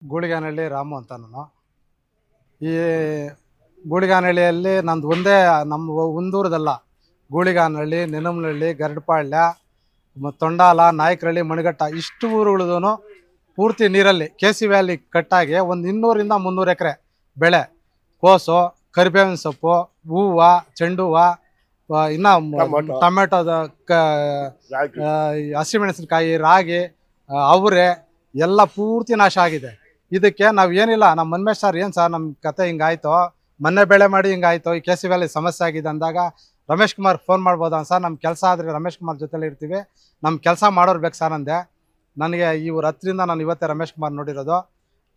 ಗೂಳಿಗಾನಹಳ್ಳಿ ರಾಮು ಅಂತ ನಾನು. ಈ ಗೂಳಿಗಾನಹಳ್ಳಿಯಲ್ಲಿ ನಂದು ಒಂದೇ ನಮ್ಮ ಒಂದೂರದಲ್ಲ, ಗೂಳಿಗಾನಹಳ್ಳಿ, ನೆನಮನಹಳ್ಳಿ, ಗರಡಪಾಳ್ಯ, ತೊಂಡಾಲ, ನಾಯಕರಹಳ್ಳಿ, ಮಣಗಟ್ಟ ಇಷ್ಟು ಊರುಗಳೂ ಪೂರ್ತಿ ನೀರಲ್ಲಿ KC ವ್ಯಾಲಿ ಕಟ್ಟಾಗಿ ಒಂದು 200 ಇಂದ 300 ಎಕರೆ ಬೆಳೆ, ಕೋಸು, ಕರಿಬೇವಿನ ಸೊಪ್ಪು, ಹೂವು, ಚೆಂಡು ಹೂವು, ಇನ್ನು ಟೊಮೆಟೊದ ಹಸಿಮೆಣಸಿನಕಾಯಿ, ರಾಗಿ, ಅವರೆ ಎಲ್ಲ ಪೂರ್ತಿ ನಾಶ ಆಗಿದೆ. ಇದಕ್ಕೆ ನಾವು ಏನಿಲ್ಲ, ನಮ್ಮ ಮನ್ಮೇಶ್ ಸರ್ ಏನು ಸರ್ ನಮ್ಮ ಕತೆ ಹಿಂಗಾಯ್ತು, ಮೊನ್ನೆ ಬೆಳೆ ಮಾಡಿ ಹಿಂಗಾಯ್ತು, ಈ KC ವ್ಯಾಲಿ ಸಮಸ್ಯೆ ಆಗಿದೆ ಅಂದಾಗ ರಮೇಶ್ ಕುಮಾರ್ ಫೋನ್ ಮಾಡ್ಬೋದಾ ಸರ್, ನಮ್ಮ ಕೆಲಸ ಆದರೆ ರಮೇಶ್ ಕುಮಾರ್ ಜೊತೆಲಿ ಇರ್ತೀವಿ, ನಮ್ಮ ಕೆಲಸ ಮಾಡೋರು ಬೇಕು ಸರ್ ಅಂದೆ. ನನಗೆ ಇವ್ರ ಹತ್ರದಿಂದ ನಾನು ಇವತ್ತೇ ರಮೇಶ್ ಕುಮಾರ್ ನೋಡಿರೋದು.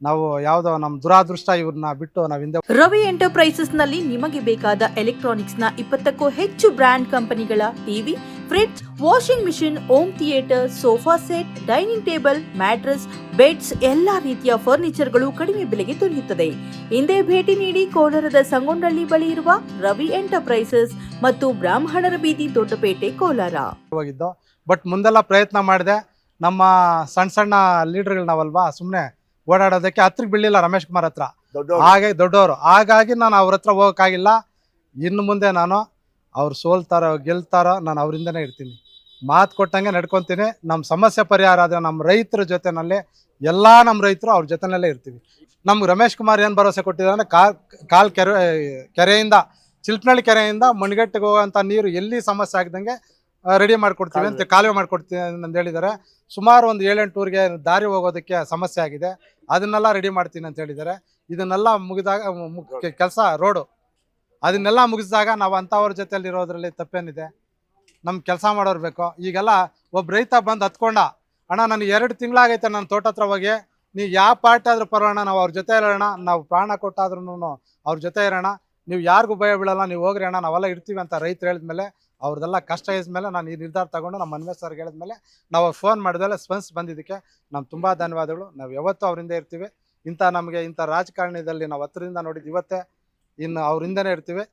ನಾವು ಯಾವುದೋ ನಮ್ಮ ದುರಾದೃಷ್ಟ ಇವ್ರನ್ನ ಬಿಟ್ಟು ನಾವು ಹಿಂದೆ. ರವಿ ಎಂಟರ್ಪ್ರೈಸಸ್ ನಲ್ಲಿ ನಿಮಗೆ ಬೇಕಾದ ಎಲೆಕ್ಟ್ರಾನಿಕ್ಸ್ ನ 20ಕ್ಕೂ ಹೆಚ್ಚು ಬ್ರ್ಯಾಂಡ್ ಕಂಪನಿಗಳ TV, fridge, washing machine, home theatre, sofa set, dining table, mattress, beds ಎಲ್ಲಾ ರೀತಿಯ ಫರ್ನಿಚರ್ಗಳು ಕಡಿಮೆ ಬೆಲೆಗೆ ದೊರೆಯುತ್ತದೆ. ಹಿಂದೆ ಭೇಟಿ ನೀಡಿ ಕೋಲಾರದ ಸಂಗೊಂಡಳ್ಳಿ ಬಳಿ ಇರುವ ರವಿ ಎಂಟರ್ಪ್ರೈಸಸ್ ಮತ್ತು ಬ್ರಾಹ್ಮಣರ ಬೀದಿ, ದೊಡ್ಡಪೇಟೆ, ಕೋಲಾರ. ಬಟ್ ಮುಂದೆಲ್ಲ ಪ್ರಯತ್ನ ಮಾಡಿದೆ. ನಮ್ಮ ಸಣ್ಣ ಲೀಡರ್ಗಳು ನಾವಲ್ವಾ, ಸುಮ್ಮನೆ ಓಡಾಡೋದಕ್ಕೆ ಹತ್ರಕ್ಕೆ ಬೀಳಿಲ್ಲ ರಮೇಶ್ ಕುಮಾರ್ ಹತ್ರ, ಹಾಗಾಗಿ ದೊಡ್ಡವರು, ಹಾಗಾಗಿ ನಾನು ಅವ್ರ ಹತ್ರ ಹೋಗೋಕ್ಕಾಗಿಲ್ಲ. ಇನ್ನು ಮುಂದೆ ನಾನು ಅವ್ರು ಸೋಲ್ತಾರೋ ಗೆಲ್ತಾರೋ ನಾನು ಅವರಿಂದನೇ ಇರ್ತೀನಿ, ಮಾತು ಕೊಟ್ಟಂಗೆ ನಡ್ಕೊತೀನಿ. ನಮ್ಮ ಸಮಸ್ಯೆ ಪರಿಹಾರ ಆದರೆ ನಮ್ಮ ರೈತರ ಜೊತೆನಲ್ಲಿ ಎಲ್ಲ ನಮ್ಮ ರೈತರು ಅವ್ರ ಜೊತೆನಲ್ಲೇ ಇರ್ತೀವಿ. ನಮ್ಗೆ ರಮೇಶ್ ಕುಮಾರ್ ಏನು ಭರವಸೆ ಕೊಟ್ಟಿದ್ದಾರೆ ಅಂದರೆ ಕೆರೆಯಿಂದ ಚಿಲ್ಪನಹಳ್ಳಿ ಕೆರೆಯಿಂದ ಮಣಗಟ್ಟಿಗೆ ಹೋಗೋಂಥ ನೀರು ಎಲ್ಲಿ ಸಮಸ್ಯೆ ಆಗದಂಗೆ ರೆಡಿ ಮಾಡಿಕೊಡ್ತೀವಿ ಅಂತ, ಕಾಲುವೆ ಮಾಡಿಕೊಡ್ತೀವಿ ಅಂತ ಹೇಳಿದ್ದಾರೆ. ಸುಮಾರು ಒಂದು 7-8 ಊರಿಗೆ ದಾರಿ ಹೋಗೋದಕ್ಕೆ ಸಮಸ್ಯೆ ಆಗಿದೆ, ಅದನ್ನೆಲ್ಲ ರೆಡಿ ಮಾಡ್ತೀನಿ ಅಂತ ಹೇಳಿದ್ದಾರೆ. ಇದನ್ನೆಲ್ಲ ಮುಗಿದಾಗ ಕೆಲಸ ರೋಡು ಅದನ್ನೆಲ್ಲ ಮುಗಿಸಿದಾಗ ನಾವು ಅಂಥವ್ರ ಜೊತೆಯಲ್ಲಿ ಇರೋದ್ರಲ್ಲಿ ತಪ್ಪೇನಿದೆ? ನಮ್ಮ ಕೆಲಸ ಮಾಡೋರು ಬೇಕು. ಈಗೆಲ್ಲ ಒಬ್ಬ ರೈತ ಬಂದು ಹತ್ಕೊಂಡ, ಅಣ್ಣ ನನಗೆ 2 ತಿಂಗಳಾಗೈತೆ ನನ್ನ ತೋಟ ಹತ್ರ ಹೋಗಿ, ನೀವು ಯಾವ ಪಾರ್ಟಿ ಆದರೂ ಪರೋಣ, ನಾವು ಅವ್ರ ಜೊತೆ ಇರೋಣ, ನಾವು ಪ್ರಾಣ ಕೊಟ್ಟಾದ್ರೂ ಅವ್ರ ಜೊತೆ ಇರೋಣ, ನೀವು ಯಾರಿಗೂ ಭಯ ಬೀಳಲ್ಲ, ನೀವು ಹೋಗ್ರಿ ಅಣ್ಣ ನಾವೆಲ್ಲ ಇರ್ತೀವಿ ಅಂತ ರೈತರು ಹೇಳಿದ್ಮೇಲೆ, ಅವ್ರದ್ದೆಲ್ಲ ಕಷ್ಟ ಇದ್ಮೇಲೆ ನಾನು ಈ ನಿರ್ಧಾರ ತಗೊಂಡು ನಮ್ಮ ಮನ್ಮೇಶ್ ಸರ್ಗೆ ಹೇಳಿದ್ಮೇಲೆ ನಾವು ಫೋನ್ ಮಾಡಿದ್ಮೇಲೆ ಸ್ಪಂದಿಸಿ ಬಂದಿದ್ದಕ್ಕೆ ನಮ್ಮ ತುಂಬ ಧನ್ಯವಾದಗಳು. ನಾವು ಯಾವತ್ತೂ ಅವರಿಂದ ಇರ್ತೀವಿ. ನಮಗೆ ಇಂಥ ರಾಜಕಾರಣದಲ್ಲಿ ನಾವು ಹತ್ರದಿಂದ ನೋಡಿದ್ದು ಇವತ್ತೇ, ಇನ್ನು ಅವರಿಂದನೇ ಇರ್ತೀವಿ.